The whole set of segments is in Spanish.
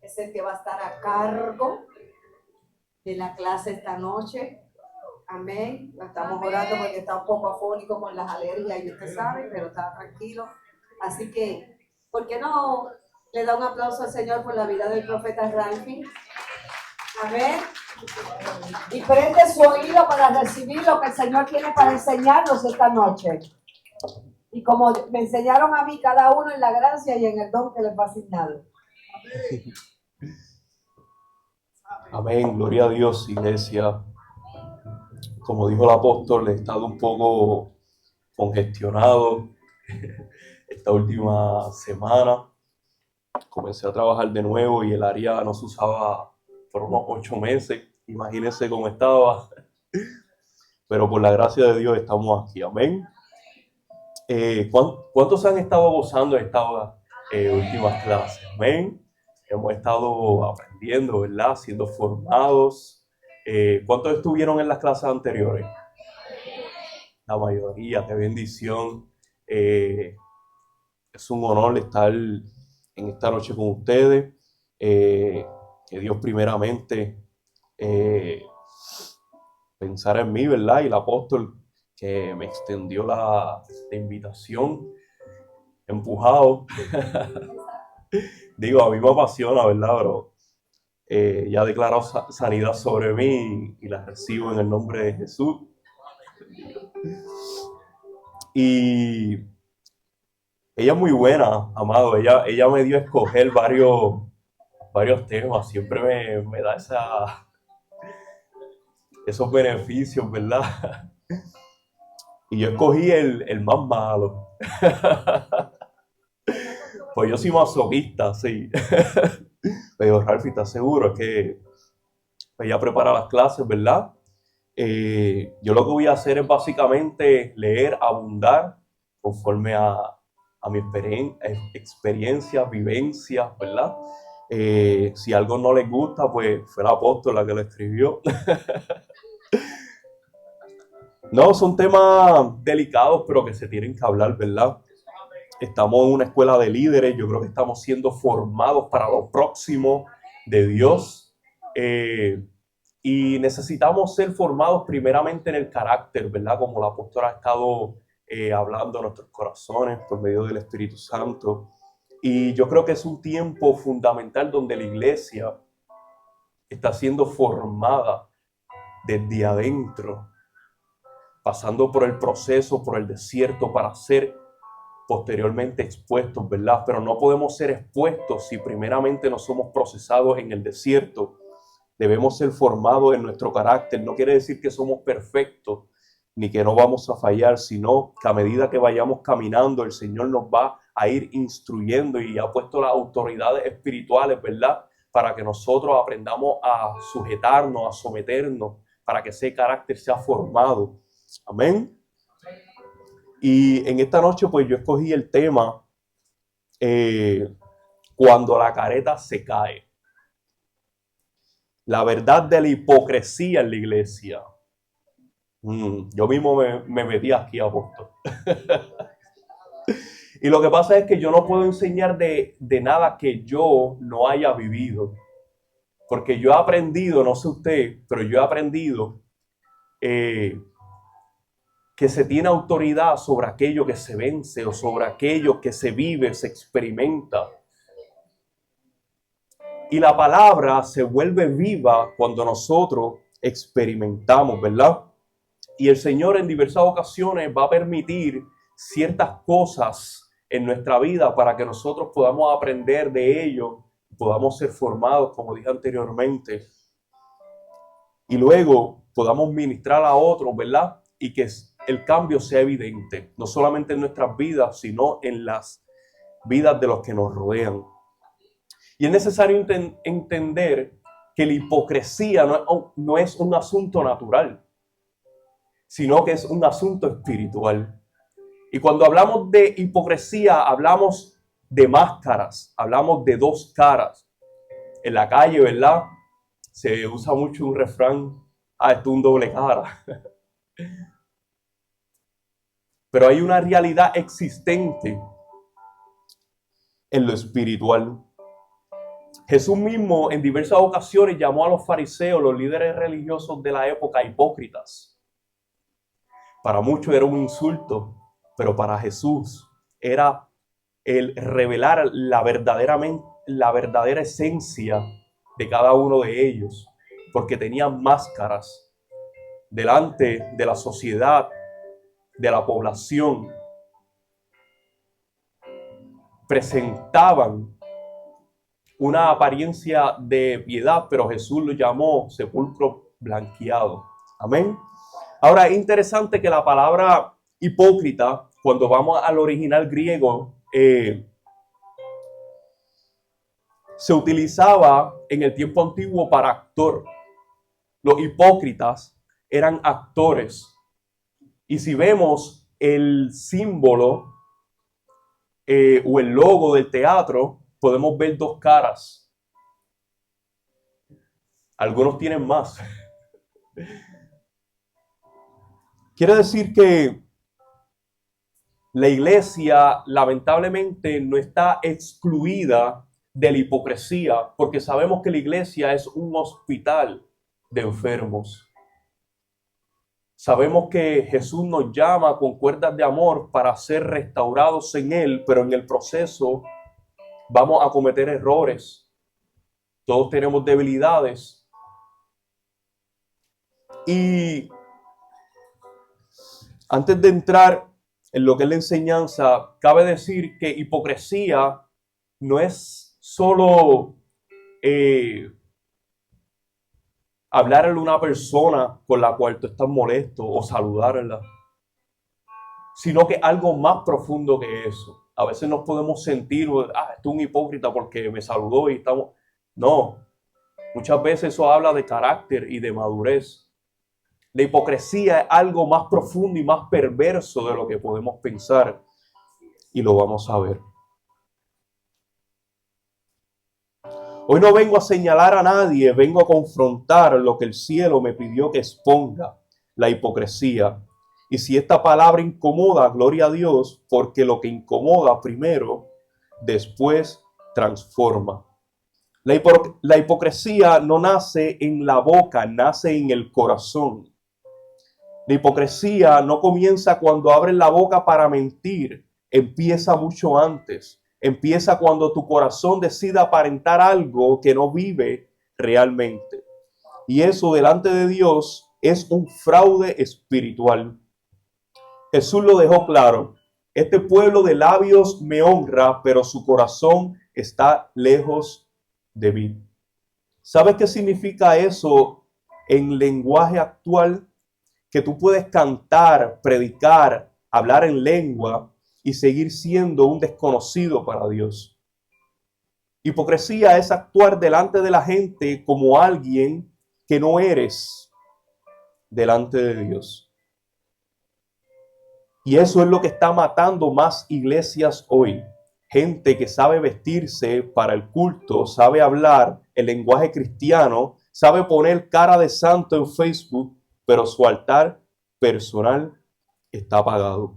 es el que va a estar a cargo de la clase esta noche. Amén. Estamos orando porque está un poco afónico con las alergias y usted sabe, pero está tranquilo. Así que, ¿por qué no le da un aplauso al Señor por la vida del profeta Ralphie? Amén. Y prende su oído para recibir lo que el Señor tiene para enseñarnos esta noche. Y como me enseñaron a mí, cada uno en la gracia y en el don que les va asignado. Amén, gloria a Dios, iglesia. Como dijo el apóstol, he estado un poco congestionado esta última semana. Comencé a trabajar de nuevo y el área no se usaba por unos 8 meses. Imagínense cómo estaba. Pero por la gracia de Dios estamos aquí, amén. ¿Cuántos han estado gozando de estas últimas clases? Amén. Hemos estado aprendiendo, ¿verdad? Siendo formados. ¿Cuántos estuvieron en las clases anteriores? La mayoría, qué bendición. Es un honor estar en esta noche con ustedes. Que Dios primeramente pensara en mí, ¿verdad? Y el apóstol que me extendió la invitación, empujado. Digo, a mí me apasiona, ¿verdad? Pero ya ha declarado sanidad sobre mí y la recibo en el nombre de Jesús. Y ella es muy buena, amado. Ella me dio a escoger varios temas. Siempre me da esos beneficios, ¿verdad? Y yo escogí el más malo. Pues yo soy masoquista, sí. Pero Ralphie, ¿estás seguro? Es que ella prepara las clases, ¿verdad? Yo lo que voy a hacer es básicamente leer, abundar, conforme a mi experiencia, vivencia, ¿verdad? Si algo no les gusta, pues fue la apóstola que lo escribió. No, son temas delicados, pero que se tienen que hablar, ¿verdad? Estamos en una escuela de líderes, yo creo que estamos siendo formados para lo próximo de Dios. Y necesitamos ser formados primeramente en el carácter, ¿verdad? Como la apóstola ha estado hablando a nuestros corazones por medio del Espíritu Santo. Y yo creo que es un tiempo fundamental donde la iglesia está siendo formada desde adentro, pasando por el proceso, por el desierto, para ser posteriormente expuestos, ¿verdad? Pero no podemos ser expuestos si primeramente no somos procesados en el desierto. Debemos ser formados en nuestro carácter. No quiere decir que somos perfectos, ni que no vamos a fallar, sino que a medida que vayamos caminando, el Señor nos va a ir instruyendo y ha puesto las autoridades espirituales, ¿verdad? Para que nosotros aprendamos a sujetarnos, a someternos, para que ese carácter sea formado. Amén. Y en esta noche, pues yo escogí el tema cuando la careta se cae. La verdad de la hipocresía en la iglesia. Yo mismo me metí aquí, apóstol. Y lo que pasa es que yo no puedo enseñar de nada que yo no haya vivido. Porque yo he aprendido, no sé usted, pero yo he aprendido que se tiene autoridad sobre aquello que se vence o sobre aquello que se vive, se experimenta. Y la palabra se vuelve viva cuando nosotros experimentamos, ¿verdad? Y el Señor en diversas ocasiones va a permitir ciertas cosas en nuestra vida para que nosotros podamos aprender de ello, podamos ser formados, como dije anteriormente, y luego podamos ministrar a otros, ¿verdad? Y que el cambio sea evidente, no solamente en nuestras vidas, sino en las vidas de los que nos rodean. Y es necesario entender que la hipocresía no es un asunto natural, sino que es un asunto espiritual. Y cuando hablamos de hipocresía, hablamos de máscaras, hablamos de dos caras. En la calle, ¿verdad? Se usa mucho un refrán, esto es un doble cara. Pero hay una realidad existente en lo espiritual. Jesús mismo en diversas ocasiones llamó a los fariseos, los líderes religiosos de la época, hipócritas. Para muchos era un insulto, pero para Jesús era el revelar la verdadera esencia de cada uno de ellos, porque tenían máscaras delante de la sociedad, de la población. Presentaban una apariencia de piedad, pero Jesús lo llamó sepulcro blanqueado. Amén. Ahora es interesante que la palabra hipócrita, cuando vamos al original griego, se utilizaba en el tiempo antiguo para actor. Los hipócritas eran actores. Y si vemos el símbolo o el logo del teatro, podemos ver dos caras. Algunos tienen más. Quiere decir que la iglesia lamentablemente no está excluida de la hipocresía, porque sabemos que la iglesia es un hospital de enfermos. Sabemos que Jesús nos llama con cuerdas de amor para ser restaurados en Él, pero en el proceso vamos a cometer errores. Todos tenemos debilidades. Y antes de entrar en lo que es la enseñanza, cabe decir que hipocresía no es solo hablarle a una persona con la cual tú estás molesto o saludarla, sino que algo más profundo que eso. A veces nos podemos sentir, esto es un hipócrita porque me saludó y estamos... No, muchas veces eso habla de carácter y de madurez. La hipocresía es algo más profundo y más perverso de lo que podemos pensar, y lo vamos a ver. Hoy no vengo a señalar a nadie, vengo a confrontar lo que el cielo me pidió que exponga, la hipocresía. Y si esta palabra incomoda, gloria a Dios, porque lo que incomoda primero, después transforma. La hipocresía no nace en la boca, nace en el corazón. La hipocresía no comienza cuando abres la boca para mentir, empieza mucho antes. Empieza cuando tu corazón decide aparentar algo que no vive realmente. Y eso delante de Dios es un fraude espiritual. Jesús lo dejó claro. Este pueblo de labios me honra, pero su corazón está lejos de mí. ¿Sabes qué significa eso en lenguaje actual? Que tú puedes cantar, predicar, hablar en lengua y seguir siendo un desconocido para Dios. Hipocresía es actuar delante de la gente como alguien que no eres delante de Dios. Y eso es lo que está matando más iglesias hoy. Gente que sabe vestirse para el culto, sabe hablar el lenguaje cristiano, sabe poner cara de santo en Facebook, pero su altar personal está apagado.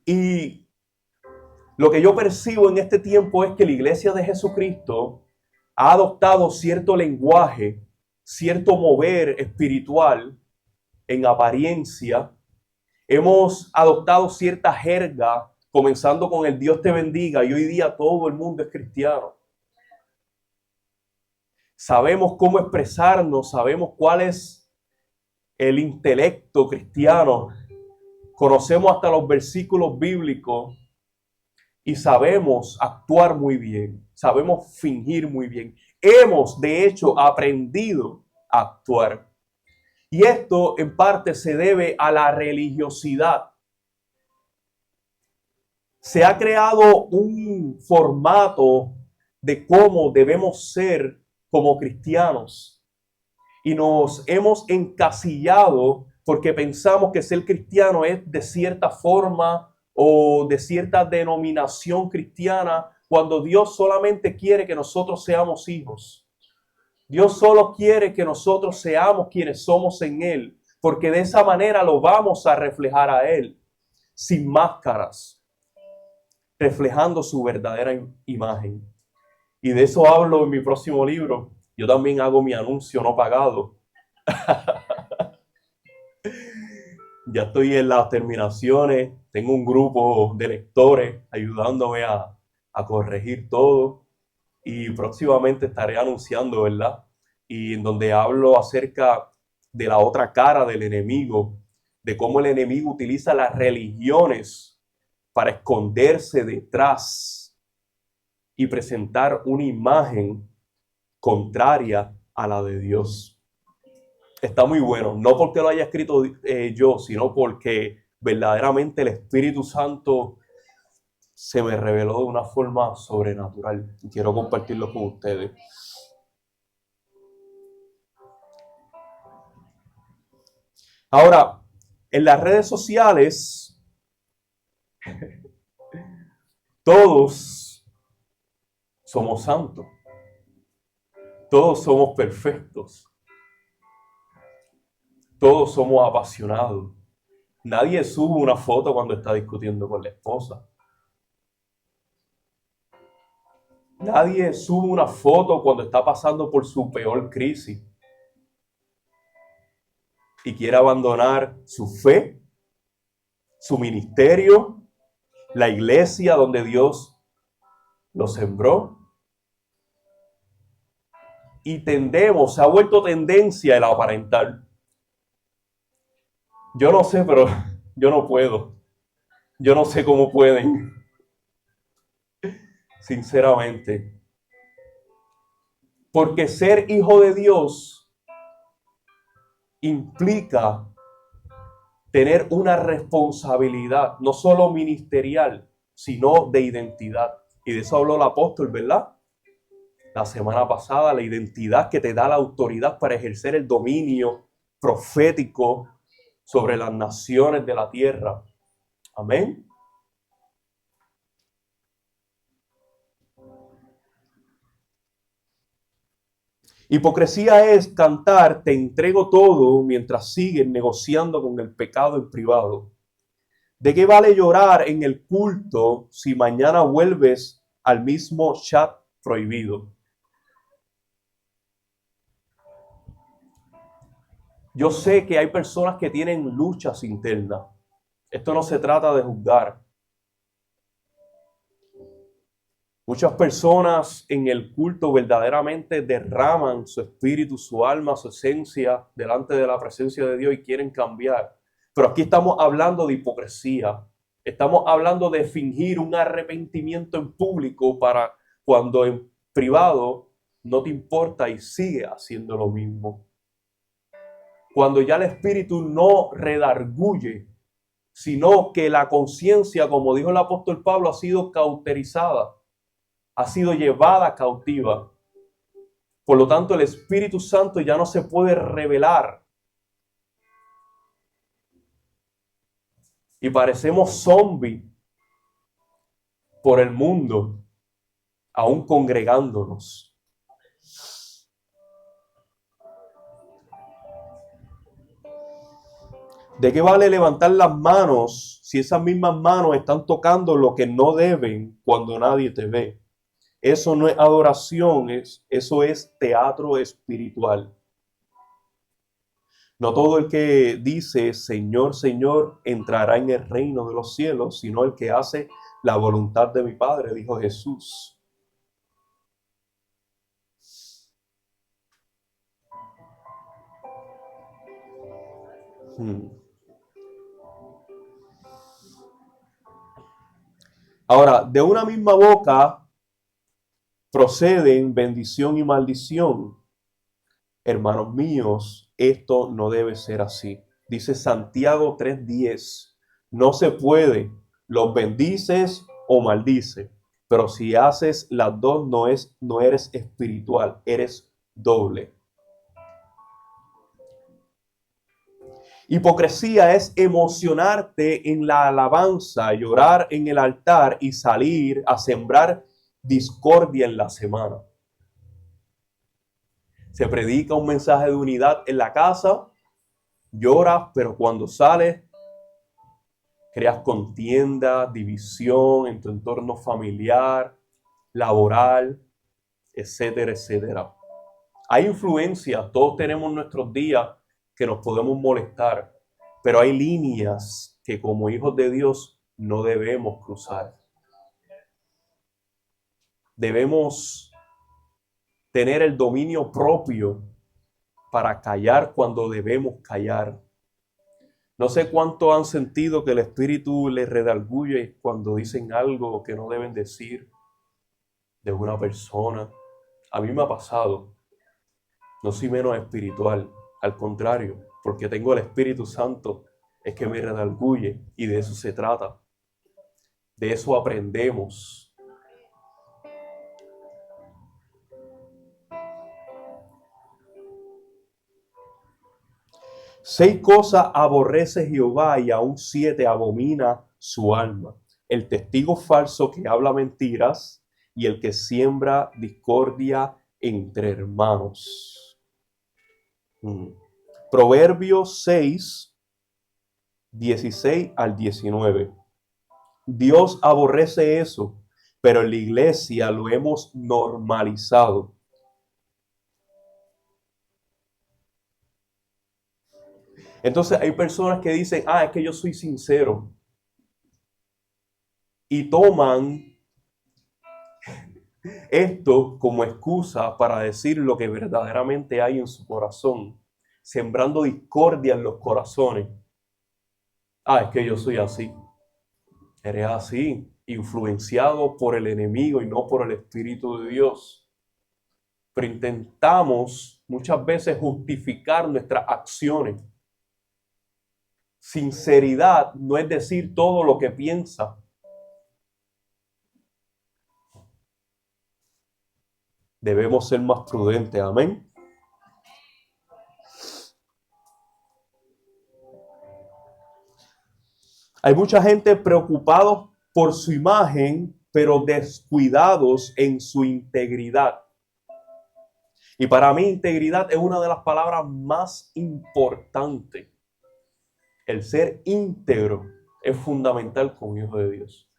Y lo que yo percibo en este tiempo es que la iglesia de Jesucristo ha adoptado cierto lenguaje, cierto mover espiritual en apariencia. Hemos adoptado cierta jerga, comenzando con el Dios te bendiga, y hoy día todo el mundo es cristiano. Sabemos cómo expresarnos, sabemos cuál es el intelecto cristiano. Conocemos hasta los versículos bíblicos y sabemos actuar muy bien, sabemos fingir muy bien. Hemos, de hecho, aprendido a actuar. Y esto en parte se debe a la religiosidad. Se ha creado un formato de cómo debemos ser como cristianos. Y nos hemos encasillado porque pensamos que ser cristiano es de cierta forma o de cierta denominación cristiana, cuando Dios solamente quiere que nosotros seamos hijos. Dios solo quiere que nosotros seamos quienes somos en Él, porque de esa manera lo vamos a reflejar a Él, sin máscaras, reflejando su verdadera imagen. Y de eso hablo en mi próximo libro. Yo también hago mi anuncio no pagado. Ya estoy en las terminaciones, tengo un grupo de lectores ayudándome a corregir todo y próximamente estaré anunciando, ¿verdad? Y en donde hablo acerca de la otra cara del enemigo, de cómo el enemigo utiliza las religiones para esconderse detrás y presentar una imagen contraria a la de Dios. Está muy bueno, no porque lo haya escrito yo, sino porque verdaderamente el Espíritu Santo se me reveló de una forma sobrenatural y quiero compartirlo con ustedes. Ahora, en las redes sociales, todos somos santos, todos somos perfectos, todos somos apasionados. Nadie sube una foto cuando está discutiendo con la esposa. Nadie sube una foto cuando está pasando por su peor crisis y quiere abandonar su fe, su ministerio, la iglesia donde Dios lo sembró. Y tendemos, se ha vuelto tendencia el aparentar. Yo no sé, pero yo no puedo. Yo no sé cómo pueden, sinceramente. Porque ser hijo de Dios implica tener una responsabilidad, no solo ministerial, sino de identidad. Y de eso habló el apóstol, ¿verdad? La semana pasada, la identidad que te da la autoridad para ejercer el dominio profético sobre las naciones de la tierra. Amén. Hipocresía es cantar, te entrego todo mientras sigues negociando con el pecado en privado. ¿De qué vale llorar en el culto si mañana vuelves al mismo chat prohibido? Yo sé que hay personas que tienen luchas internas. Esto no se trata de juzgar. Muchas personas en el culto verdaderamente derraman su espíritu, su alma, su esencia delante de la presencia de Dios y quieren cambiar. Pero aquí estamos hablando de hipocresía. Estamos hablando de fingir un arrepentimiento en público para cuando en privado no te importa y sigue haciendo lo mismo. Cuando ya el espíritu no redarguye, sino que la conciencia, como dijo el apóstol Pablo, ha sido cauterizada, ha sido llevada cautiva. Por lo tanto, el Espíritu Santo ya no se puede revelar. Y parecemos zombies por el mundo, aún congregándonos. ¿De qué vale levantar las manos si esas mismas manos están tocando lo que no deben cuando nadie te ve? Eso no es adoración, eso es teatro espiritual. No todo el que dice Señor, Señor entrará en el reino de los cielos, sino el que hace la voluntad de mi Padre, dijo Jesús. Ahora, de una misma boca proceden bendición y maldición. Hermanos míos, esto no debe ser así. Dice Santiago 3:10, no se puede, los bendices o maldices, pero si haces las dos no eres espiritual, eres doble. Hipocresía es emocionarte en la alabanza, llorar en el altar y salir a sembrar discordia en la semana. Se predica un mensaje de unidad en la casa, lloras, pero cuando sales, creas contienda, división en tu entorno familiar, laboral. etcétera, etcétera. Hay influencias, todos tenemos nuestros días que nos podemos molestar, pero hay líneas que como hijos de Dios no debemos cruzar. Debemos tener el dominio propio para callar cuando debemos callar. No sé cuánto han sentido que el Espíritu les redarguye cuando dicen algo que no deben decir de una persona. A mí me ha pasado. No soy menos espiritual, al contrario, porque tengo el Espíritu Santo, es que me redarguye y de eso se trata. De eso aprendemos. Seis cosas aborrece Jehová y aún 7 abomina su alma: el testigo falso que habla mentiras y el que siembra discordia entre hermanos. Proverbios 6, 16 al 19. Dios aborrece eso, pero en la iglesia lo hemos normalizado. Entonces hay personas que dicen, es que yo soy sincero. Y toman esto como excusa para decir lo que verdaderamente hay en su corazón, sembrando discordia en los corazones. Es que yo soy así. Eres así, influenciado por el enemigo y no por el Espíritu de Dios. Pero intentamos muchas veces justificar nuestras acciones. Sinceridad no es decir todo lo que piensa. Debemos ser más prudentes, amén. Hay mucha gente preocupada por su imagen, pero descuidados en su integridad. Y para mí integridad es una de las palabras más importantes. El ser íntegro es fundamental como hijo de Dios.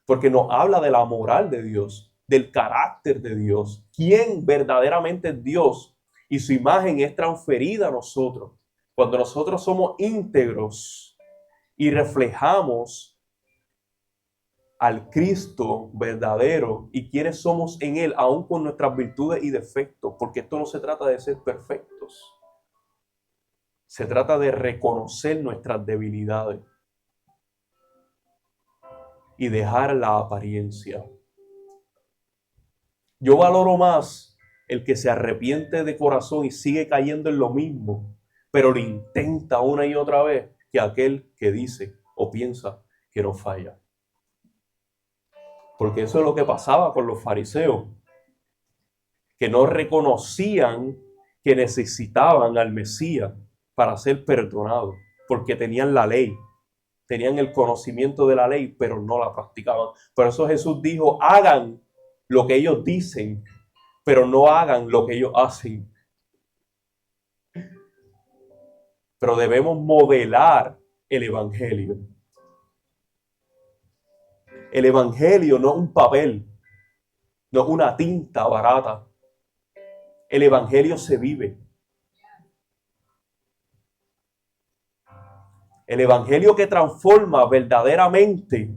Porque nos habla de la moral de Dios, del carácter de Dios, quién verdaderamente es Dios, y su imagen es transferida a nosotros. Cuando nosotros somos íntegros y reflejamos al Cristo verdadero y quiénes somos en Él, aun con nuestras virtudes y defectos, porque esto no se trata de ser perfectos. Se trata de reconocer nuestras debilidades y dejar la apariencia. Yo valoro más el que se arrepiente de corazón y sigue cayendo en lo mismo, pero lo intenta una y otra vez, que aquel que dice o piensa que no falla. Porque eso es lo que pasaba con los fariseos, que no reconocían que necesitaban al Mesías para ser perdonados, porque tenían la ley, tenían el conocimiento de la ley, pero no la practicaban. Por eso Jesús dijo, hagan lo que ellos dicen, pero no hagan lo que ellos hacen. Pero debemos modelar el Evangelio. El Evangelio no es un papel, no es una tinta barata. El Evangelio se vive. El Evangelio que transforma verdaderamente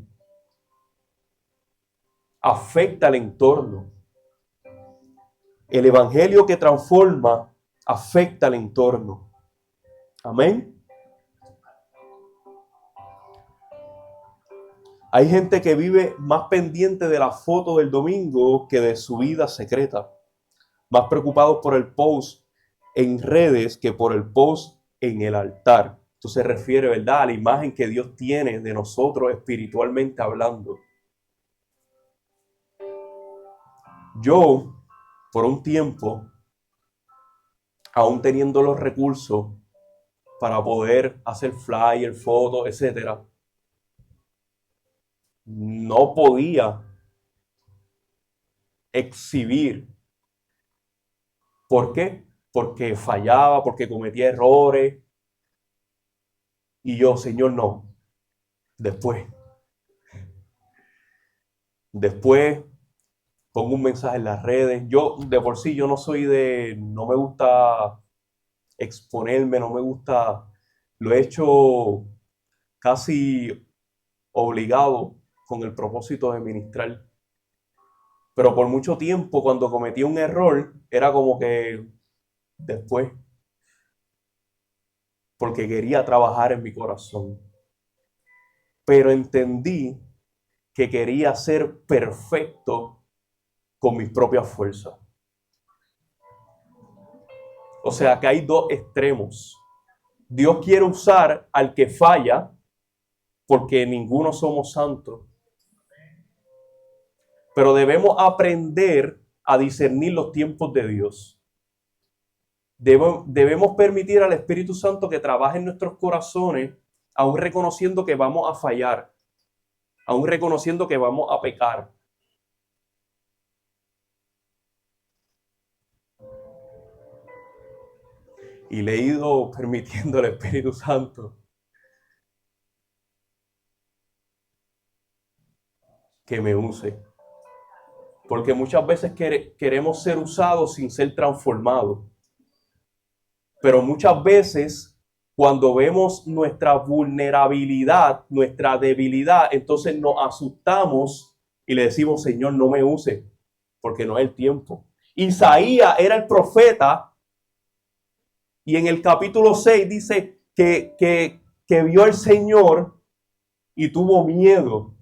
afecta al entorno. El Evangelio que transforma afecta al entorno. Amén. Hay gente que vive más pendiente de la foto del domingo que de su vida secreta. Más preocupados por el post en redes que por el post en el altar. Esto se refiere, ¿verdad?, a la imagen que Dios tiene de nosotros espiritualmente hablando. Yo, por un tiempo, aún teniendo los recursos para poder hacer flyer, fotos, etcétera, no podía exhibir. ¿Por qué? Porque fallaba, porque cometía errores. Y yo, Señor, no. Después pongo un mensaje en las redes. Yo, de por sí, yo no me gusta exponerme, no me gusta, lo he hecho casi obligado con el propósito de ministrar. Pero por mucho tiempo, cuando cometí un error, era como que después, porque quería trabajar en mi corazón. Pero entendí que quería ser perfecto con mis propias fuerzas. O sea, que hay dos extremos. Dios quiere usar al que falla, porque ninguno somos santos. Pero debemos aprender a discernir los tiempos de Dios. Debemos permitir al Espíritu Santo que trabaje en nuestros corazones, aún reconociendo que vamos a fallar, aún reconociendo que vamos a pecar. Y le he ido permitiendo al Espíritu Santo que me use. Porque muchas veces queremos ser usados sin ser transformados. Pero muchas veces, cuando vemos nuestra vulnerabilidad, nuestra debilidad, entonces nos asustamos y le decimos, Señor, no me use, porque no es el tiempo. Isaías era el profeta y en el capítulo 6 dice que vio al Señor y tuvo miedo.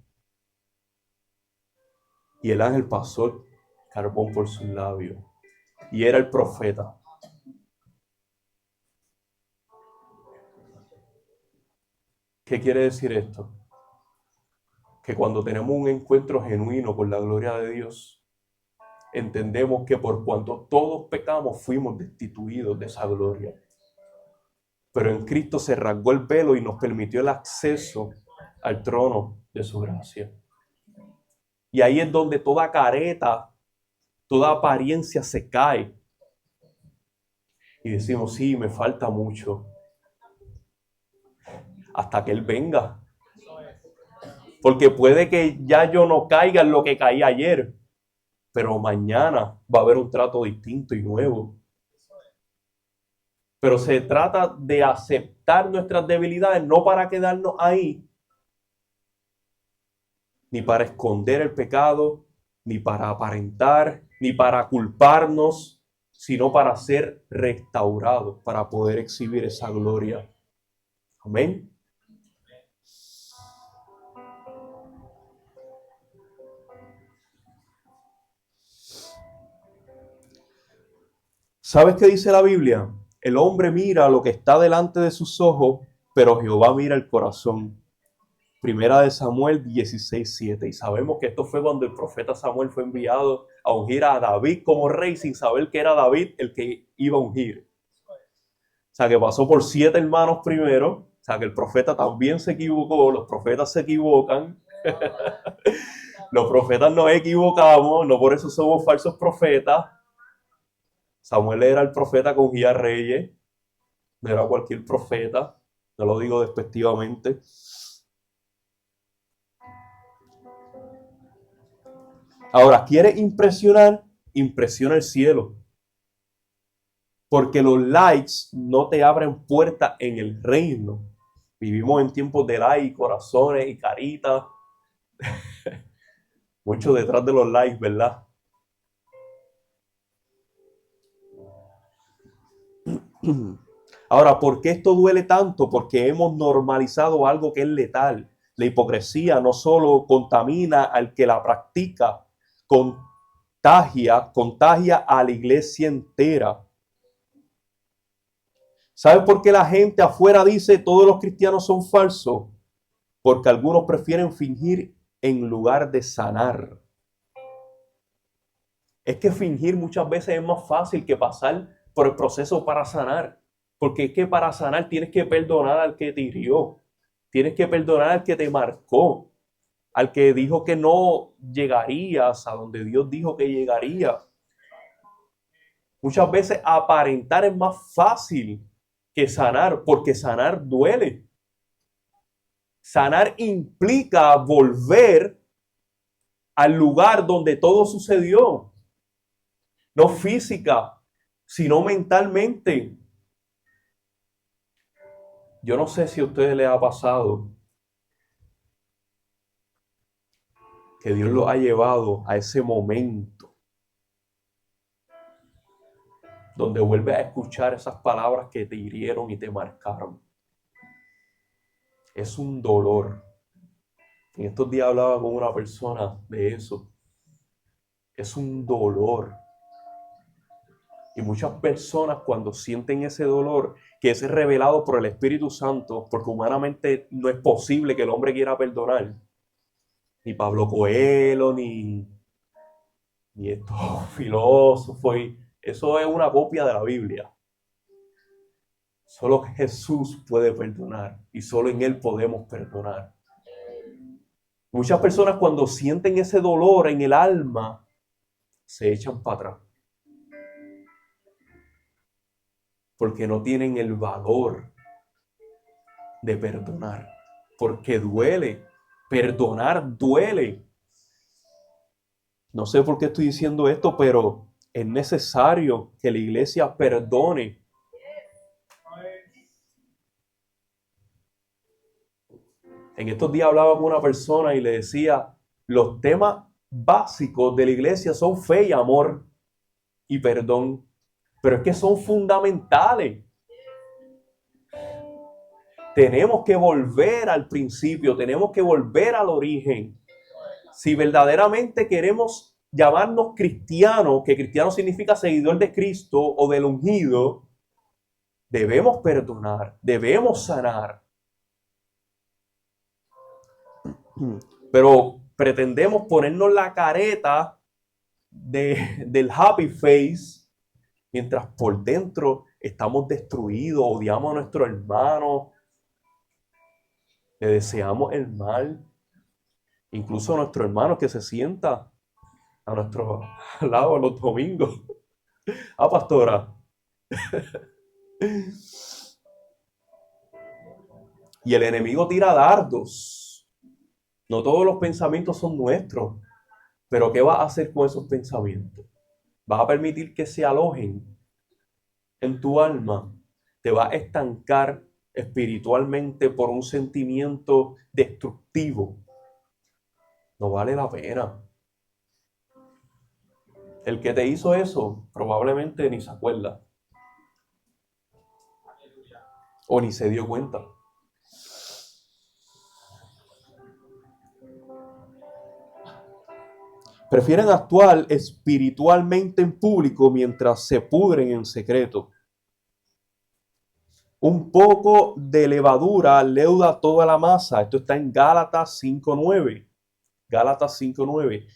Y el ángel pasó carbón por sus labios. Y era el profeta. ¿Qué quiere decir esto? Que cuando tenemos un encuentro genuino con la gloria de Dios, entendemos que por cuanto todos pecamos, fuimos destituidos de esa gloria. Pero en Cristo se rasgó el velo y nos permitió el acceso al trono de su gracia. Y ahí es donde toda careta, toda apariencia se cae. Y decimos, sí, me falta mucho. Hasta que Él venga. Porque puede que ya yo no caiga en lo que caí ayer, pero mañana va a haber un trato distinto y nuevo. Pero se trata de aceptar nuestras debilidades, no para quedarnos ahí, ni para esconder el pecado, ni para aparentar, ni para culparnos, sino para ser restaurados, para poder exhibir esa gloria. Amén. ¿Sabes qué dice la Biblia? El hombre mira lo que está delante de sus ojos, pero Jehová mira el corazón. Primera de Samuel 16:7. Y sabemos que esto fue cuando el profeta Samuel fue enviado a ungir a David como rey sin saber que era David el que iba a ungir. O sea, que pasó por 7 hermanos primero. O sea, que el profeta también se equivocó. Los profetas se equivocan. Los profetas nos equivocamos. No por eso somos falsos profetas. Samuel era el profeta que ungía reyes. No era cualquier profeta. No lo digo despectivamente. Ahora, ¿quieres impresionar? Impresiona el cielo. Porque los likes no te abren puertas en el reino. Vivimos en tiempos de likes, corazones y caritas. Mucho detrás de los likes, ¿verdad? Ahora, ¿por qué esto duele tanto? Porque hemos normalizado algo que es letal. La hipocresía no solo contamina al que la practica, contagia a la iglesia entera. ¿Sabe por qué la gente afuera dice todos los cristianos son falsos? Porque algunos prefieren fingir en lugar de sanar. Es que fingir muchas veces es más fácil que pasar por el proceso para sanar. Porque es que para sanar tienes que perdonar al que te hirió. Tienes que perdonar al que te marcó. Al que dijo que no llegarías a donde Dios dijo que llegaría. Muchas veces aparentar es más fácil que sanar, porque sanar duele. Sanar implica volver al lugar donde todo sucedió. No física, sino mentalmente. Yo no sé si a ustedes les ha pasado que Dios los ha llevado a ese momento donde vuelves a escuchar esas palabras que te hirieron y te marcaron. Es un dolor. En estos días hablaba con una persona de eso. Es un dolor. Y muchas personas cuando sienten ese dolor, que es revelado por el Espíritu Santo, porque humanamente no es posible que el hombre quiera perdonar, ni Pablo Coelho, ni estos filósofos, eso es una copia de la Biblia. Solo Jesús puede perdonar y solo en Él podemos perdonar. Muchas personas cuando sienten ese dolor en el alma, se echan para atrás. Porque no tienen el valor de perdonar. Porque duele. Perdonar duele. No sé por qué estoy diciendo esto, pero es necesario que la iglesia perdone. En estos días hablaba con una persona y le decía, los temas básicos de la iglesia son fe y amor y perdón, pero es que son fundamentales. Tenemos que volver al principio, tenemos que volver al origen. Si verdaderamente queremos llamarnos cristianos, que cristiano significa seguidor de Cristo o del ungido, debemos perdonar, debemos sanar. Pero pretendemos ponernos la careta del happy face, mientras por dentro estamos destruidos, odiamos a nuestros hermanos, le deseamos el mal. Incluso a nuestro hermano que se sienta a nuestro lado los domingos. Ah, pastora. Y el enemigo tira dardos. No todos los pensamientos son nuestros. Pero ¿qué vas a hacer con esos pensamientos? ¿Vas a permitir que se alojen en tu alma? ¿Te vas a estancar espiritualmente por un sentimiento destructivo? No vale la pena. El que te hizo eso probablemente ni se acuerda. O ni se dio cuenta. Prefieren actuar espiritualmente en público mientras se pudren en secreto. Un poco de levadura leuda toda la masa. Esto está en Gálatas 5:9. Gálatas 5:9.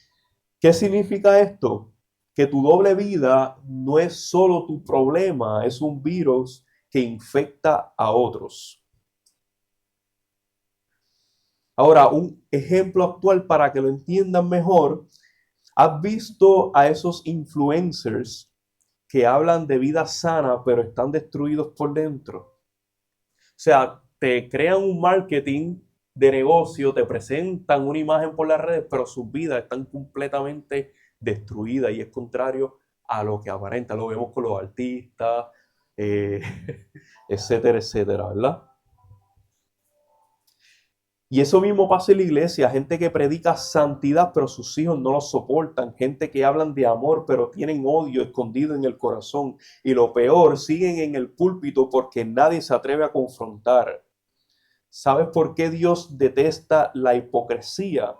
¿Qué significa esto? Que tu doble vida no es solo tu problema, es un virus que infecta a otros. Ahora, un ejemplo actual para que lo entiendan mejor. ¿Has visto a esos influencers que hablan de vida sana, pero están destruidos por dentro? O sea, te crean un marketing de negocio, te presentan una imagen por las redes, pero sus vidas están completamente destruidas y es contrario a lo que aparenta. Lo vemos con los artistas, etcétera, etcétera, ¿verdad? Y eso mismo pasa en la iglesia, gente que predica santidad, pero sus hijos no lo soportan, gente que hablan de amor, pero tienen odio escondido en el corazón. Y lo peor, siguen en el púlpito porque nadie se atreve a confrontar. ¿Sabes por qué Dios detesta la hipocresía?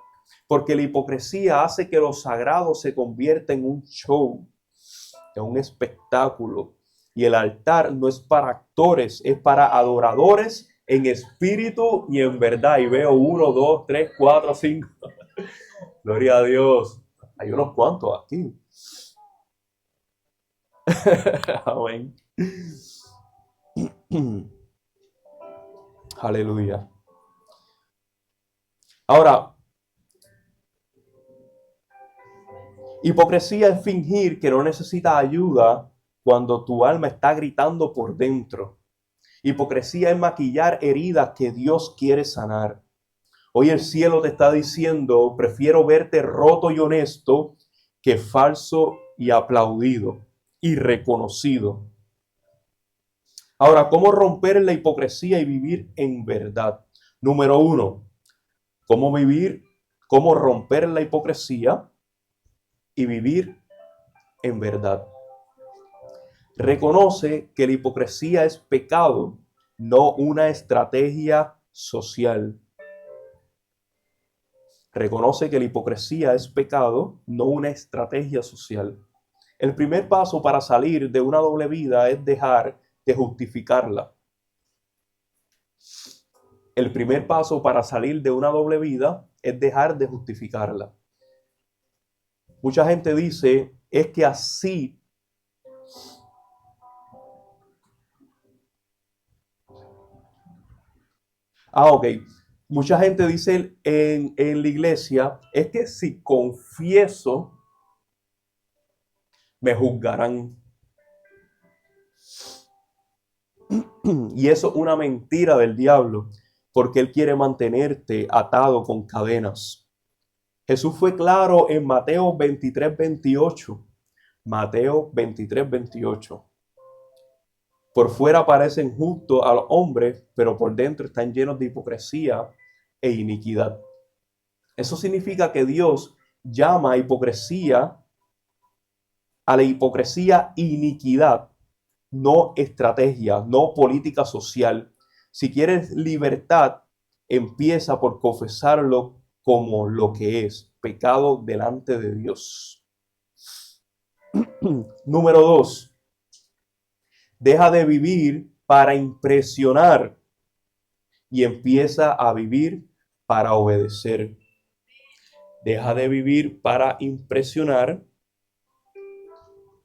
Porque la hipocresía hace que lo sagrado se convierta en un show, en un espectáculo. Y el altar no es para actores, es para adoradores en espíritu y en verdad. Y veo 1, 2, 3, 4, 5. Gloria a Dios. Hay unos cuantos aquí. Amén. Aleluya. Ahora, hipocresía es fingir que no necesitas ayuda cuando tu alma está gritando por dentro. Hipocresía es maquillar heridas que Dios quiere sanar. Hoy el cielo te está diciendo, prefiero verte roto y honesto que falso y aplaudido y reconocido. Ahora, ¿cómo romper la hipocresía y vivir en verdad? Número uno, cómo romper la hipocresía y vivir en verdad. Reconoce que la hipocresía es pecado, no una estrategia social. Reconoce que la hipocresía es pecado, no una estrategia social. El primer paso para salir de una doble vida es dejar de justificarla. El primer paso para salir de una doble vida es dejar de justificarla. Mucha gente dice, es que así ok. Mucha gente dice en la iglesia, es que si confieso, me juzgarán. Y eso es una mentira del diablo, porque él quiere mantenerte atado con cadenas. Jesús fue claro en Mateo 23:28. Mateo 23:28. Por fuera parecen justos a los hombres, pero por dentro están llenos de hipocresía e iniquidad. Eso significa que Dios llama a la hipocresía iniquidad, no estrategia, no política social. Si quieres libertad, empieza por confesarlo como lo que es, pecado delante de Dios. Número 2, deja de vivir para impresionar y empieza a vivir para obedecer. Deja de vivir para impresionar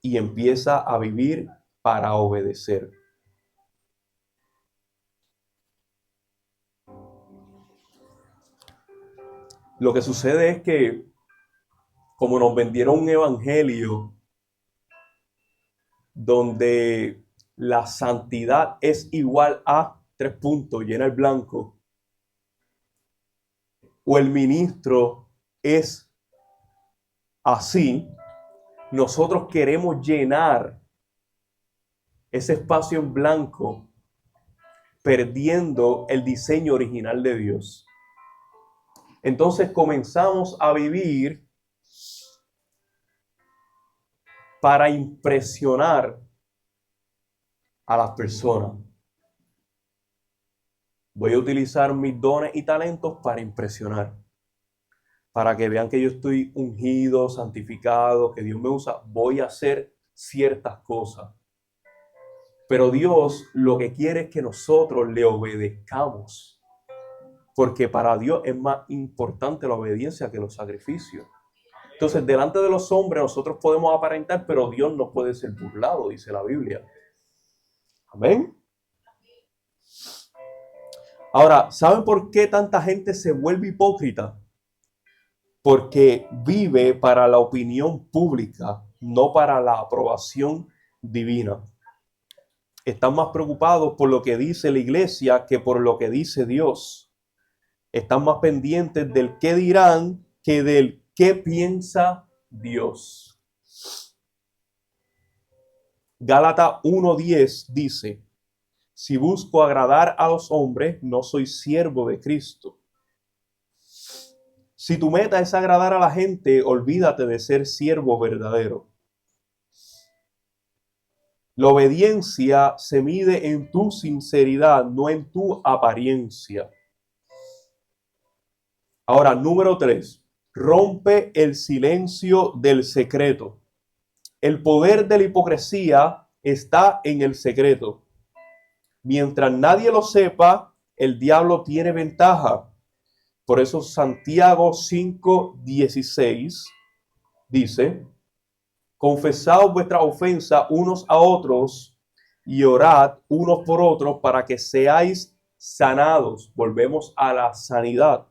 y empieza a vivir para obedecer. Lo que sucede es que, como nos vendieron un evangelio donde la santidad es igual a 3 puntos, llena el blanco, o el ministro es así, nosotros queremos llenar ese espacio en blanco perdiendo el diseño original de Dios. Entonces comenzamos a vivir para impresionar a las personas. Voy a utilizar mis dones y talentos para impresionar. Para que vean que yo estoy ungido, santificado, que Dios me usa. Voy a hacer ciertas cosas. Pero Dios lo que quiere es que nosotros le obedezcamos. Porque para Dios es más importante la obediencia que los sacrificios. Entonces, delante de los hombres nosotros podemos aparentar, pero Dios no puede ser burlado, dice la Biblia. Amén. Ahora, ¿saben por qué tanta gente se vuelve hipócrita? Porque vive para la opinión pública, no para la aprobación divina. Están más preocupados por lo que dice la iglesia que por lo que dice Dios. Están más pendientes del qué dirán que del qué piensa Dios. Gálatas 1:10 dice, si busco agradar a los hombres, no soy siervo de Cristo. Si tu meta es agradar a la gente, olvídate de ser siervo verdadero. La obediencia se mide en tu sinceridad, no en tu apariencia. Ahora, número 3, rompe el silencio del secreto. El poder de la hipocresía está en el secreto. Mientras nadie lo sepa, el diablo tiene ventaja. Por eso Santiago 5:16 dice, confesaos vuestra ofensa unos a otros y orad unos por otros para que seáis sanados. Volvemos a la sanidad.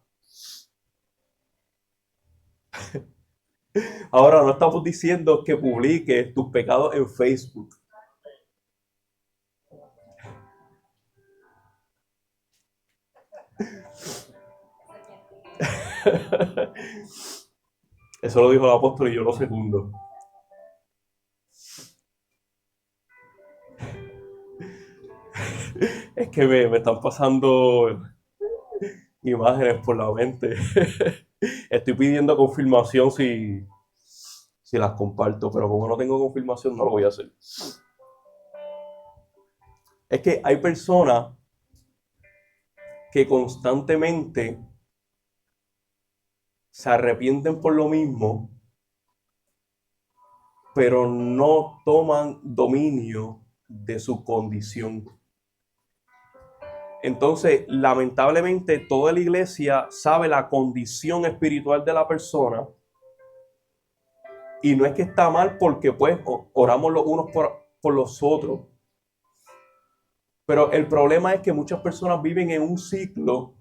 Ahora no estamos diciendo que publiques tus pecados en Facebook. Eso lo dijo el apóstol y yo lo segundo. Es que me están pasando imágenes por la mente. Estoy pidiendo confirmación si las comparto, pero como no tengo confirmación no lo voy a hacer. Es que hay personas que constantemente se arrepienten por lo mismo, pero no toman dominio de su condición. Entonces, lamentablemente, toda la iglesia sabe la condición espiritual de la persona y no es que está mal porque pues oramos los unos por los otros. Pero el problema es que muchas personas viven en un ciclo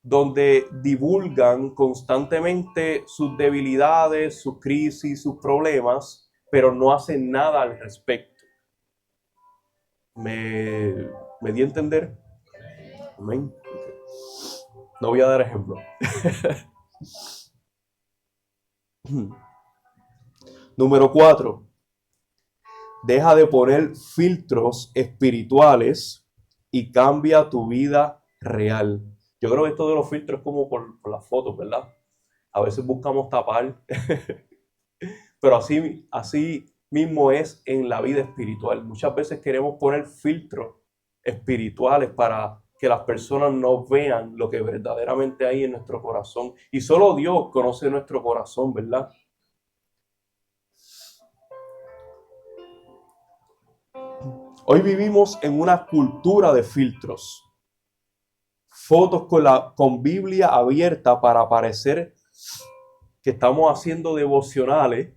donde divulgan constantemente sus debilidades, sus crisis, sus problemas, pero no hacen nada al respecto. ¿Me di a entender? Amén. No voy a dar ejemplo. Número 4. Deja de poner filtros espirituales y cambia tu vida real. Yo creo que esto de los filtros es como por las fotos, ¿verdad? A veces buscamos tapar, pero así mismo es en la vida espiritual. Muchas veces queremos poner filtros espirituales para que las personas no vean lo que verdaderamente hay en nuestro corazón. Y solo Dios conoce nuestro corazón, ¿verdad? Hoy vivimos en una cultura de filtros. Fotos con Biblia abierta para parecer que estamos haciendo devocionales.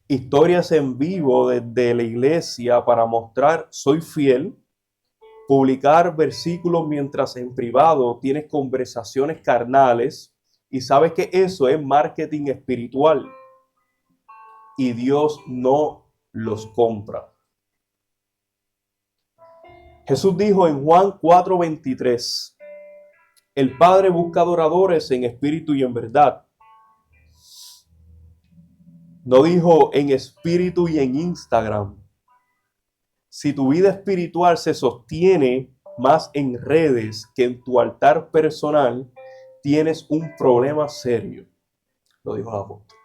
Historias en vivo desde la iglesia para mostrar soy fiel. Publicar versículos mientras en privado tienes conversaciones carnales. Y sabes que eso es marketing espiritual. Y Dios no los compra. Jesús dijo en Juan 4:23, el Padre busca adoradores en espíritu y en verdad. No dijo en espíritu y en Instagram. Si tu vida espiritual se sostiene más en redes que en tu altar personal, tienes un problema serio. Lo dijo el apóstol.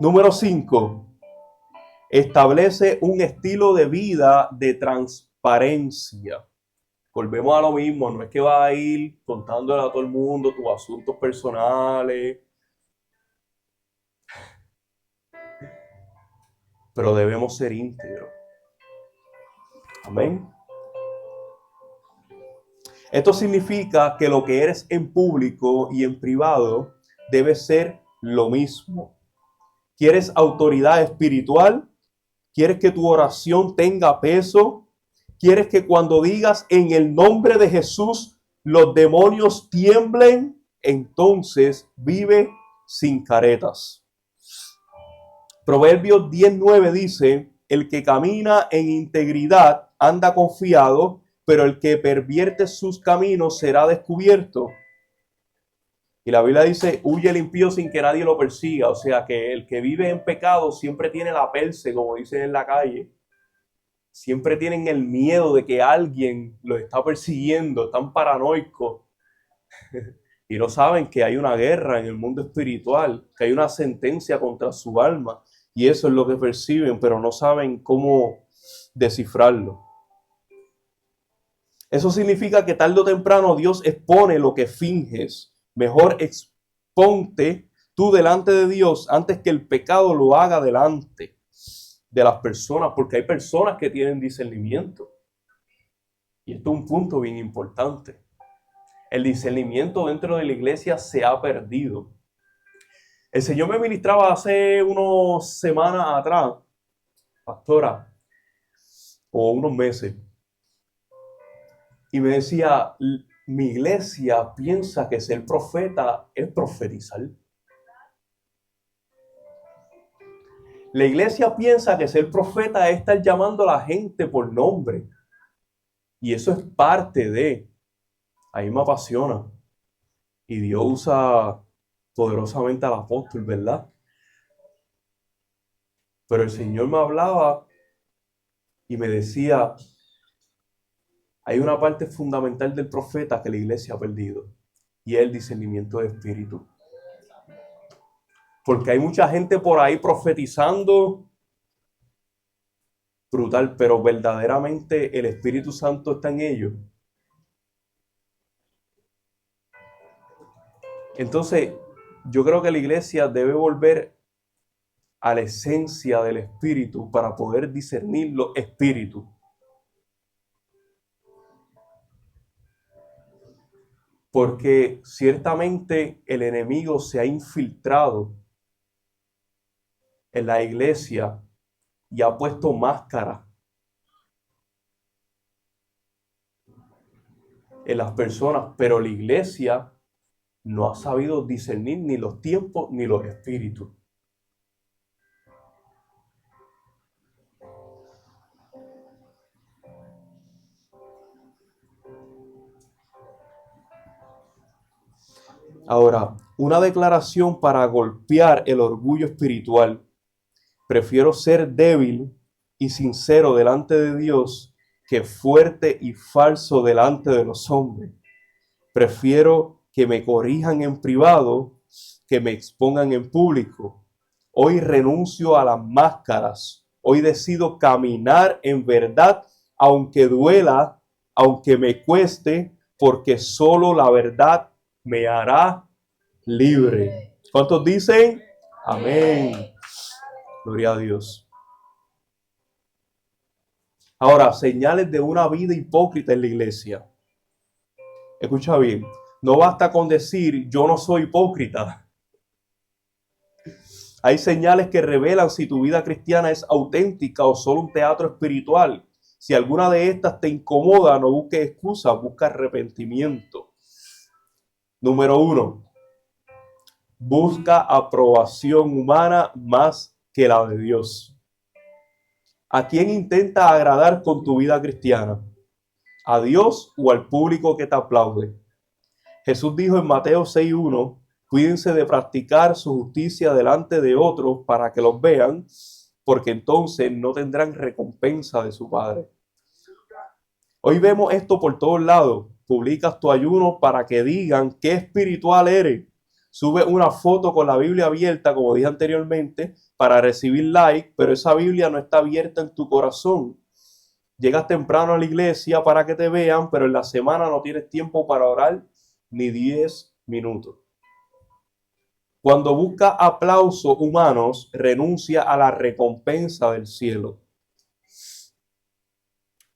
Número 5. Establece un estilo de vida de transparencia. Volvemos a lo mismo, no es que vas a ir contándole a todo el mundo tus asuntos personales, pero debemos ser íntegros. Amén. Esto significa que lo que eres en público y en privado debe ser lo mismo. ¿Quieres autoridad espiritual? ¿Quieres que tu oración tenga peso? ¿Quieres que cuando digas en el nombre de Jesús los demonios tiemblen? Entonces vive sin caretas. Proverbios 10:9 dice, el que camina en integridad anda confiado, pero el que pervierte sus caminos será descubierto. Y la Biblia dice, huye el impío sin que nadie lo persiga. O sea que el que vive en pecado siempre tiene la perse, como dicen en la calle. Siempre tienen el miedo de que alguien los está persiguiendo, están paranoicos. Y no saben que hay una guerra en el mundo espiritual, que hay una sentencia contra su alma. Y eso es lo que perciben, pero no saben cómo descifrarlo. Eso significa que tarde o temprano Dios expone lo que finges. Mejor exponte tú delante de Dios antes que el pecado lo haga delante de las personas, porque hay personas que tienen discernimiento. Y esto es un punto bien importante. El discernimiento dentro de la iglesia se ha perdido. El Señor me ministraba hace unas semanas atrás, pastora, o unos meses, y me decía, mi iglesia piensa que ser profeta es profetizar. La iglesia piensa que ser profeta es estar llamando a la gente por nombre. Y eso es parte de, a mí me apasiona. Y Dios usa poderosamente al apóstol, ¿verdad? Pero el Señor me hablaba y me decía, hay una parte fundamental del profeta que la iglesia ha perdido, y es el discernimiento de espíritu. Porque hay mucha gente por ahí profetizando brutal, pero verdaderamente el Espíritu Santo está en ellos. Entonces, yo creo que la iglesia debe volver a la esencia del Espíritu para poder discernir los espíritus. Porque ciertamente el enemigo se ha infiltrado en la iglesia y ha puesto máscara en las personas, pero la iglesia no ha sabido discernir ni los tiempos ni los espíritus. Ahora, una declaración para golpear el orgullo espiritual. Prefiero ser débil y sincero delante de Dios que fuerte y falso delante de los hombres. Prefiero que me corrijan en privado que me expongan en público. Hoy renuncio a las máscaras. Hoy decido caminar en verdad, aunque duela, aunque me cueste, porque solo la verdad me hará libre. ¿Cuántos dicen? Amén. Gloria a Dios. Ahora, señales de una vida hipócrita en la iglesia. Escucha bien, no basta con decir yo no soy hipócrita. Hay señales que revelan si tu vida cristiana es auténtica o solo un teatro espiritual. Si alguna de estas te incomoda, no busques excusas, busca arrepentimiento. Número 1. Busca aprobación humana más que la de Dios. ¿A quién intenta agradar con tu vida cristiana? ¿A Dios o al público que te aplaude? Jesús dijo en Mateo 6:1, cuídense de practicar su justicia delante de otros para que los vean, porque entonces no tendrán recompensa de su Padre. Hoy vemos esto por todos lados. Publicas tu ayuno para que digan qué espiritual eres. Sube una foto con la Biblia abierta, como dije anteriormente, para recibir like, pero esa Biblia no está abierta en tu corazón. Llegas temprano a la iglesia para que te vean, pero en la semana no tienes tiempo para orar ni 10 minutos. Cuando busca aplausos humanos, renuncia a la recompensa del cielo.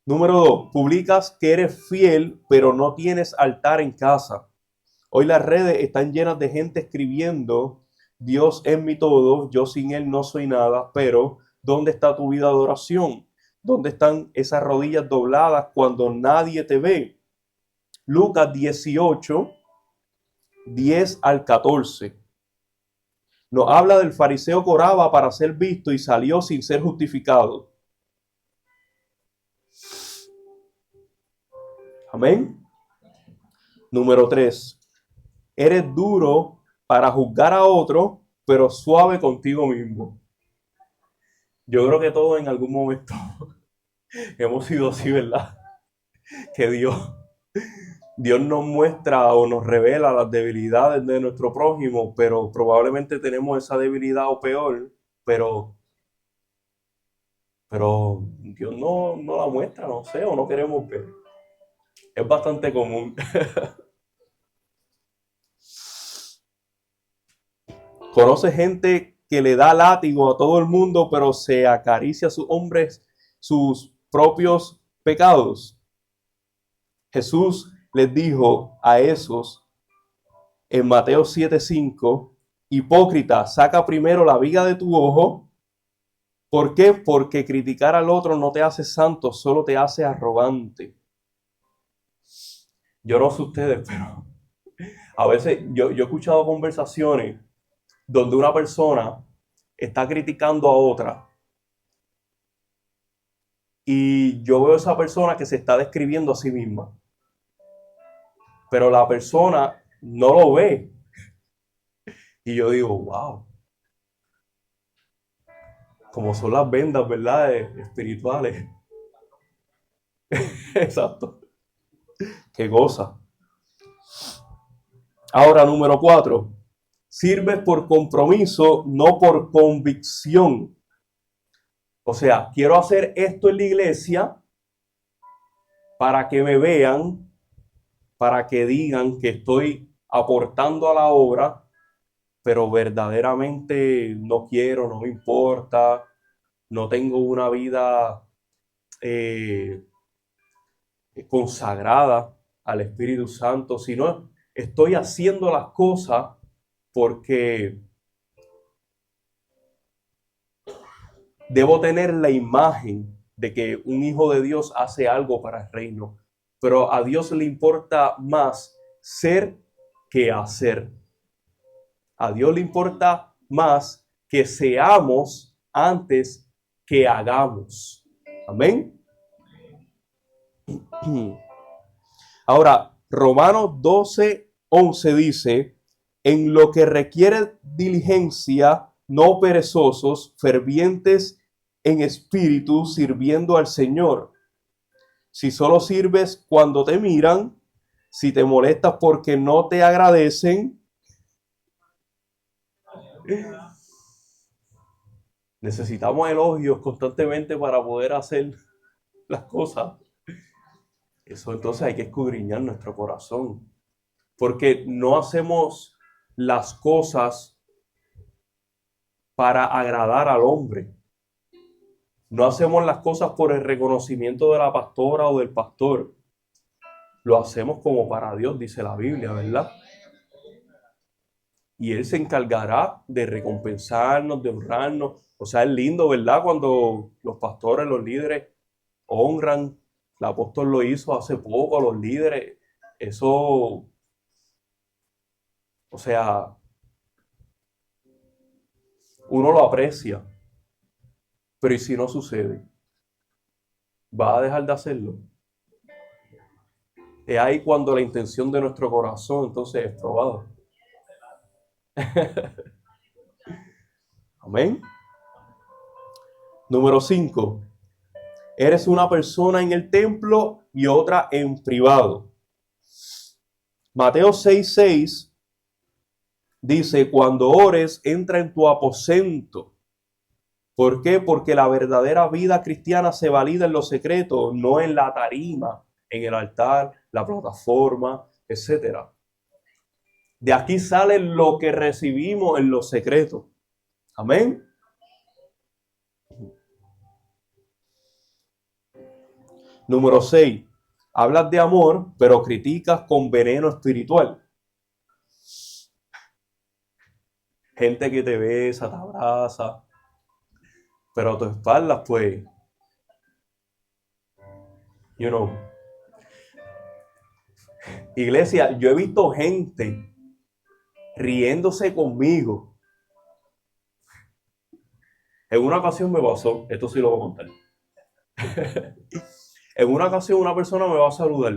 Número 2, publicas que eres fiel, pero no tienes altar en casa. Hoy las redes están llenas de gente escribiendo, Dios es mi todo, yo sin Él no soy nada, pero ¿dónde está tu vida de oración? ¿Dónde están esas rodillas dobladas cuando nadie te ve? Lucas 18, 10 al 14. Nos habla del fariseo que oraba para ser visto y salió sin ser justificado. Amén. Número 3. Eres duro para juzgar a otro, pero suave contigo mismo. Yo creo que todos en algún momento hemos sido así, ¿verdad? Que Dios nos muestra o nos revela las debilidades de nuestro prójimo, pero probablemente tenemos esa debilidad o peor, pero Dios no la muestra, no sé, o no queremos ver. Es bastante común. Conoce gente que le da látigo a todo el mundo, pero se acaricia a sus hombres, sus propios pecados. Jesús les dijo a esos en Mateo 7:5, hipócrita, saca primero la viga de tu ojo. ¿Por qué? Porque criticar al otro no te hace santo, solo te hace arrogante. Yo no sé ustedes, pero a veces yo he escuchado conversaciones donde una persona está criticando a otra y yo veo a esa persona que se está describiendo a sí misma, pero la persona no lo ve. Y yo digo, wow, como son las vendas, ¿verdad? Espirituales. Exacto. Qué cosa. Ahora, número 4. Sirves por compromiso, no por convicción. O sea, quiero hacer esto en la iglesia para que me vean, para que digan que estoy aportando a la obra, pero verdaderamente no quiero, no me importa, no tengo una vida eh, consagrada al Espíritu Santo, sino estoy haciendo las cosas porque debo tener la imagen de que un hijo de Dios hace algo para el reino, pero a Dios le importa más ser que hacer. A Dios le importa más que seamos antes que hagamos. Amén. Ahora, Romanos 12:11 dice, en lo que requiere diligencia, no perezosos, fervientes en espíritu, sirviendo al Señor. Si solo sirves cuando te miran, si te molestas porque no te agradecen, necesitamos elogios constantemente para poder hacer las cosas. Eso entonces hay que escudriñar nuestro corazón, porque no hacemos las cosas para agradar al hombre. No hacemos las cosas por el reconocimiento de la pastora o del pastor. Lo hacemos como para Dios, dice la Biblia, ¿verdad? Y Él se encargará de recompensarnos, de honrarnos. O sea, es lindo, ¿verdad? Cuando los pastores, los líderes honran. El apóstol lo hizo hace poco a los líderes. Eso, o sea, uno lo aprecia. Pero ¿y si no sucede? ¿Va a dejar de hacerlo? Es ahí cuando la intención de nuestro corazón entonces es probada. Amén. Número 5. Eres una persona en el templo y otra en privado. Mateo 6:6 dice, cuando ores, entra en tu aposento. ¿Por qué? Porque la verdadera vida cristiana se valida en lo secreto, no en la tarima, en el altar, la plataforma, etc. De aquí sale lo que recibimos en lo secreto. Amén. Número 6. Hablas de amor, pero criticas con veneno espiritual. Gente que te besa, te abraza, pero a tu espaldas, pues, you know. Iglesia, yo he visto gente riéndose conmigo. En una ocasión me pasó, esto sí lo voy a contar. En una ocasión una persona me va a saludar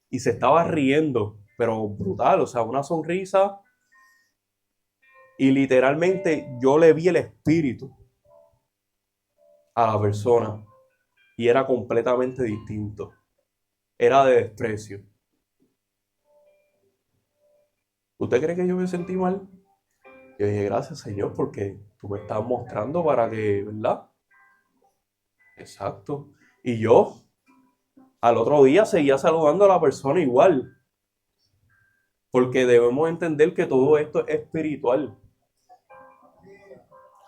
y se estaba riendo, pero brutal, o sea, una sonrisa. Y literalmente yo le vi el espíritu a la persona y era completamente distinto. Era de desprecio. ¿Usted cree que yo me sentí mal? Yo dije, gracias Señor, porque tú me estás mostrando para que, ¿verdad? Exacto. Y yo al otro día seguía saludando a la persona igual, porque debemos entender que todo esto es espiritual.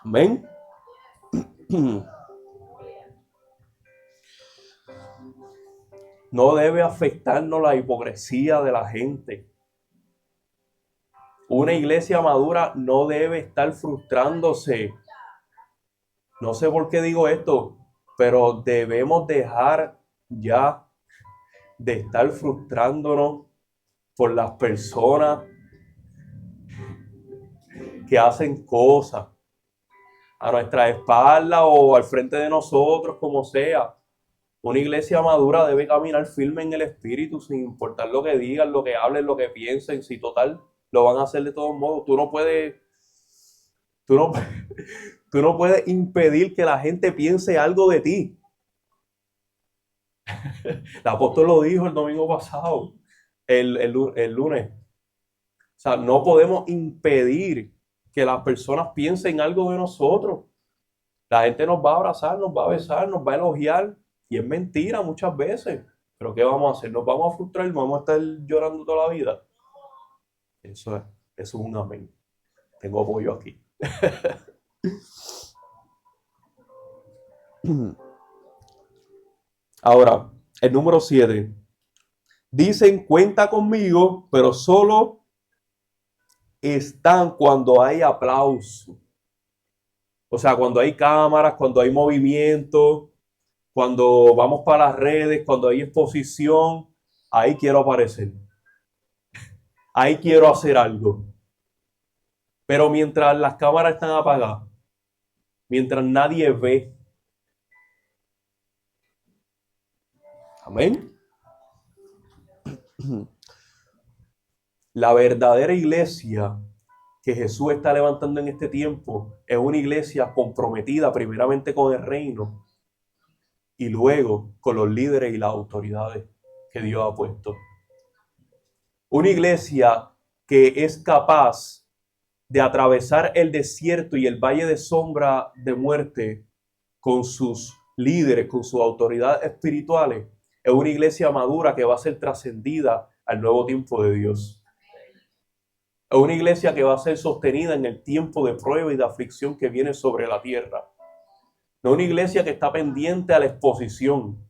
Amén. No debe afectarnos la hipocresía de la gente. Una iglesia madura no debe estar frustrándose. No sé por qué digo esto, pero debemos dejar ya de estar frustrándonos por las personas que hacen cosas a nuestra espalda o al frente de nosotros, como sea. Una iglesia madura debe caminar firme en el espíritu, sin importar lo que digan, lo que hablen, lo que piensen. Si total, lo van a hacer de todos modos. Tú no, tú no puedes impedir que la gente piense algo de ti. El apóstol lo dijo el domingo pasado, el lunes. O sea, no podemos impedir que las personas piensen algo de nosotros. La gente nos va a abrazar, nos va a besar, nos va a elogiar. Y es mentira muchas veces. Pero ¿qué vamos a hacer? ¿Nos vamos a frustrar? ¿Vamos a estar llorando toda la vida? Eso es un amén. Tengo apoyo aquí. Ahora, el número 7. Dicen, cuenta conmigo, pero solo están cuando hay aplauso. O sea, cuando hay cámaras, cuando hay movimiento, cuando vamos para las redes, cuando hay exposición, ahí quiero aparecer. Ahí quiero hacer algo. Pero mientras las cámaras están apagadas, mientras nadie ve. Amén. La verdadera iglesia que Jesús está levantando en este tiempo es una iglesia comprometida primeramente con el reino y luego con los líderes y las autoridades que Dios ha puesto. Una iglesia que es capaz de atravesar el desierto y el valle de sombra de muerte con sus líderes, con sus autoridades espirituales, es una iglesia madura que va a ser trascendida al nuevo tiempo de Dios. Es una iglesia que va a ser sostenida en el tiempo de prueba y de aflicción que viene sobre la tierra. No una iglesia que está pendiente a la exposición.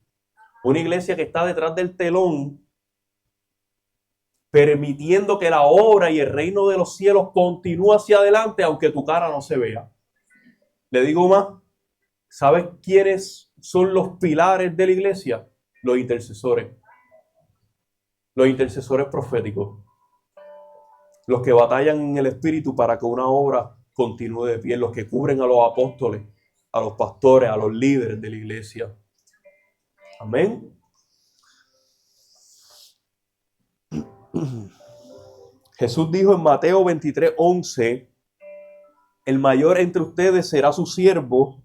Una iglesia que está detrás del telón, permitiendo que la obra y el reino de los cielos continúe hacia adelante, aunque tu cara no se vea. Le digo más, ¿sabes quiénes son los pilares de la iglesia? Los intercesores. Los intercesores proféticos. Los que batallan en el espíritu para que una obra continúe de pie. Los que cubren a los apóstoles, a los pastores, a los líderes de la iglesia. Amén. Jesús dijo en Mateo 23:11, el mayor entre ustedes será su siervo.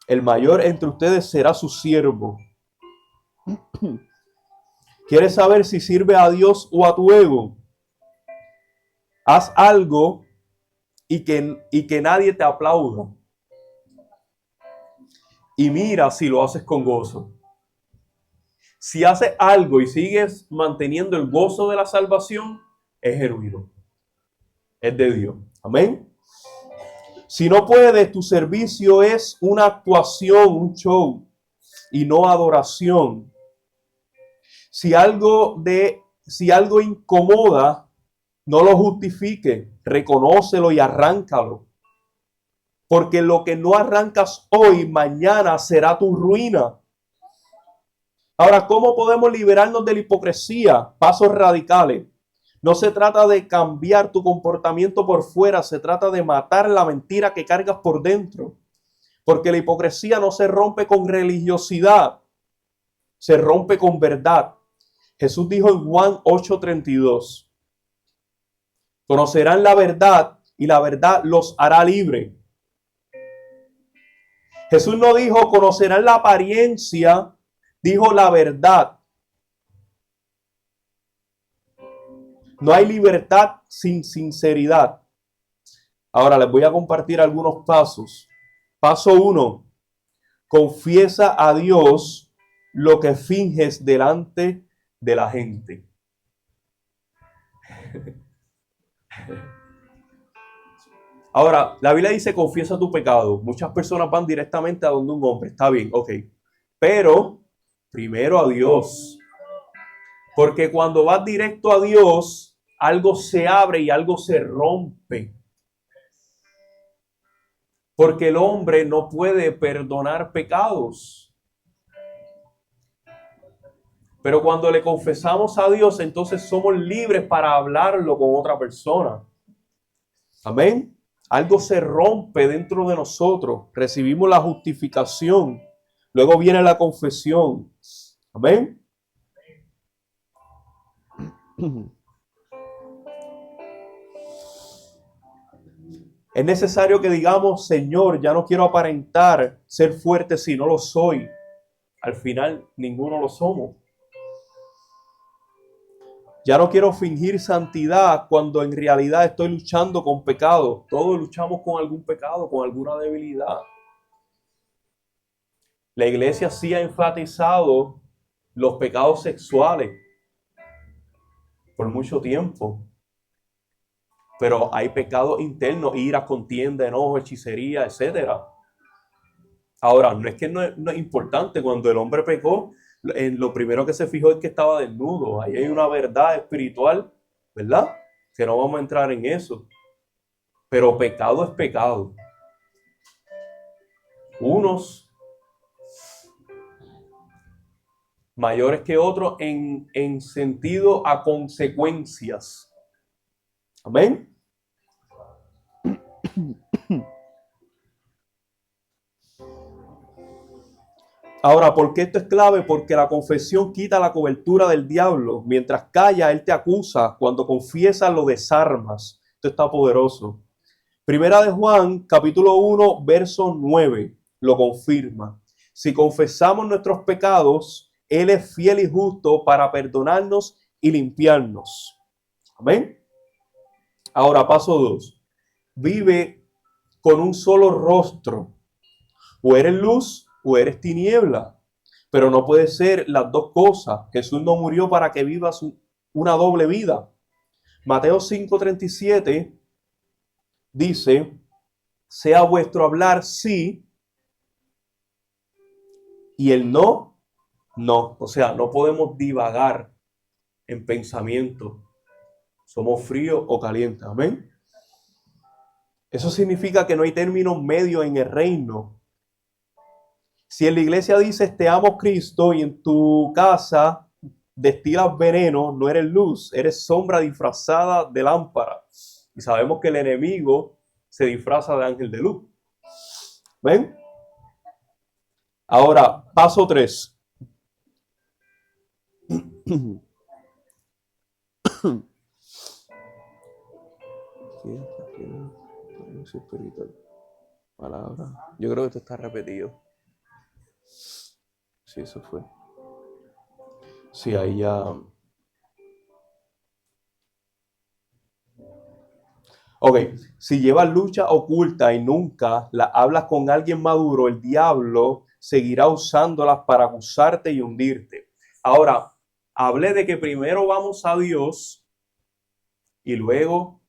El mayor entre ustedes será su siervo. ¿Quieres saber si sirve a Dios o a tu ego? Haz algo y que nadie te aplauda. Y mira si lo haces con gozo. Si haces algo y sigues manteniendo el gozo de la salvación, es genuino. Es de Dios. Amén. Si no puedes, tu servicio es una actuación, un show, y no adoración. Si algo incomoda, no lo justifique, reconócelo y arráncalo. Porque lo que no arrancas hoy, mañana será tu ruina. Ahora, ¿cómo podemos liberarnos de la hipocresía? Pasos radicales. No se trata de cambiar tu comportamiento por fuera, se trata de matar la mentira que cargas por dentro. Porque la hipocresía no se rompe con religiosidad, se rompe con verdad. Jesús dijo en Juan 8:32, conocerán la verdad y la verdad los hará libre. Jesús no dijo conocerán la apariencia, dijo la verdad. No hay libertad sin sinceridad. Ahora les voy a compartir algunos pasos. Paso 1. Confiesa a Dios lo que finges delante de la gente. Ahora, la Biblia dice confiesa tu pecado. Muchas personas van directamente a donde un hombre. Está bien, ok. Pero primero a Dios. Porque cuando vas directo a Dios, algo se abre y algo se rompe. Porque el hombre no puede perdonar pecados. Pero cuando le confesamos a Dios, entonces somos libres para hablarlo con otra persona. Amén. Algo se rompe dentro de nosotros. Recibimos la justificación. Luego viene la confesión. Amén. Es necesario que digamos, Señor, ya no quiero aparentar ser fuerte si no lo soy. Al final, ninguno lo somos. Ya no quiero fingir santidad cuando en realidad estoy luchando con pecado. Todos luchamos con algún pecado, con alguna debilidad. La iglesia sí ha enfatizado los pecados sexuales por mucho tiempo. Pero hay pecados internos, ira, contienda, enojo, hechicería, etc. Ahora, no es que no es importante. Cuando el hombre pecó, lo primero que se fijó es que estaba desnudo. Ahí hay una verdad espiritual, ¿verdad? Que no vamos a entrar en eso. Pero pecado es pecado. Unos mayores que otros en sentido a consecuencias. Amén. Ahora, ¿por qué esto es clave? Porque la confesión quita la cobertura del diablo. Mientras calla, él te acusa. Cuando confiesas, lo desarmas. Esto está poderoso. Primera de Juan, capítulo 1, verso 9, lo confirma. Si confesamos nuestros pecados, Él es fiel y justo para perdonarnos y limpiarnos. Amén. Ahora, paso 2. Vive con un solo rostro. O eres luz o eres tiniebla. Pero no puede ser las dos cosas. Jesús no murió para que vivas una doble vida. Mateo 5:37 dice, sea vuestro hablar sí y el no, no. O sea, no podemos divagar en pensamiento. Somos fríos o calientes. Amén. Eso significa que no hay términos medios en el reino. Si en la iglesia dices te amo Cristo y en tu casa destilas veneno, no eres luz, eres sombra disfrazada de lámpara. Y sabemos que el enemigo se disfraza de ángel de luz. ¿Ven? Ahora, paso 3. Palabra. Yo creo que esto está repetido. Sí, eso fue. Sí, ahí ya. Ok, si llevas lucha oculta y nunca la hablas con alguien maduro, el diablo seguirá usándolas para acusarte y hundirte. Ahora, hablé de que primero vamos a Dios y luego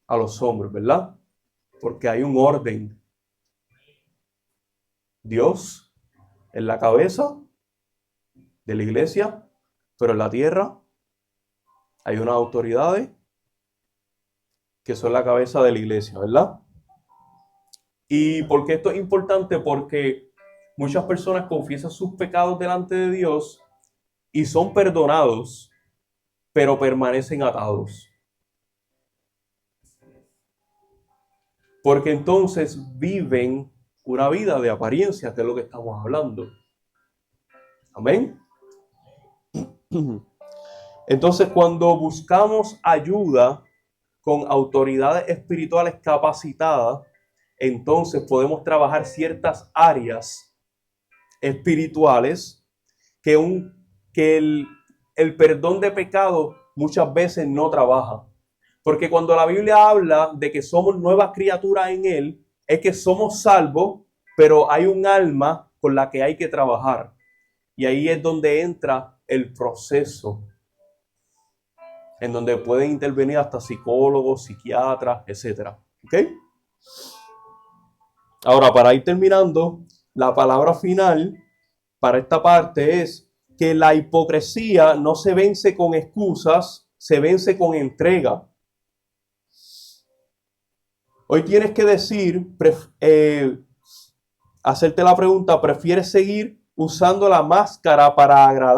a los hombres, ¿verdad? Porque hay un orden. Dios en la cabeza de la iglesia, pero en la tierra hay unas autoridades que son la cabeza de la iglesia, ¿verdad? ¿Y por qué esto es importante? Porque muchas personas confiesan sus pecados delante de Dios y son perdonados, pero permanecen atados. Porque entonces viven una vida de apariencia, que es lo que estamos hablando. Amén. Entonces, cuando buscamos ayuda con autoridades espirituales capacitadas, entonces podemos trabajar ciertas áreas espirituales que el perdón de pecado muchas veces no trabaja. Porque cuando la Biblia habla de que somos nuevas criaturas en Él, es que somos salvos, pero hay un alma con la que hay que trabajar. Y ahí es donde entra el proceso, en donde pueden intervenir hasta psicólogos, psiquiatras, etc. ¿Ok? Ahora, para ir terminando, la palabra final para esta parte es que la hipocresía no se vence con excusas, se vence con entrega. Hoy tienes que decir, hacerte la pregunta, ¿prefieres seguir usando la máscara para agradar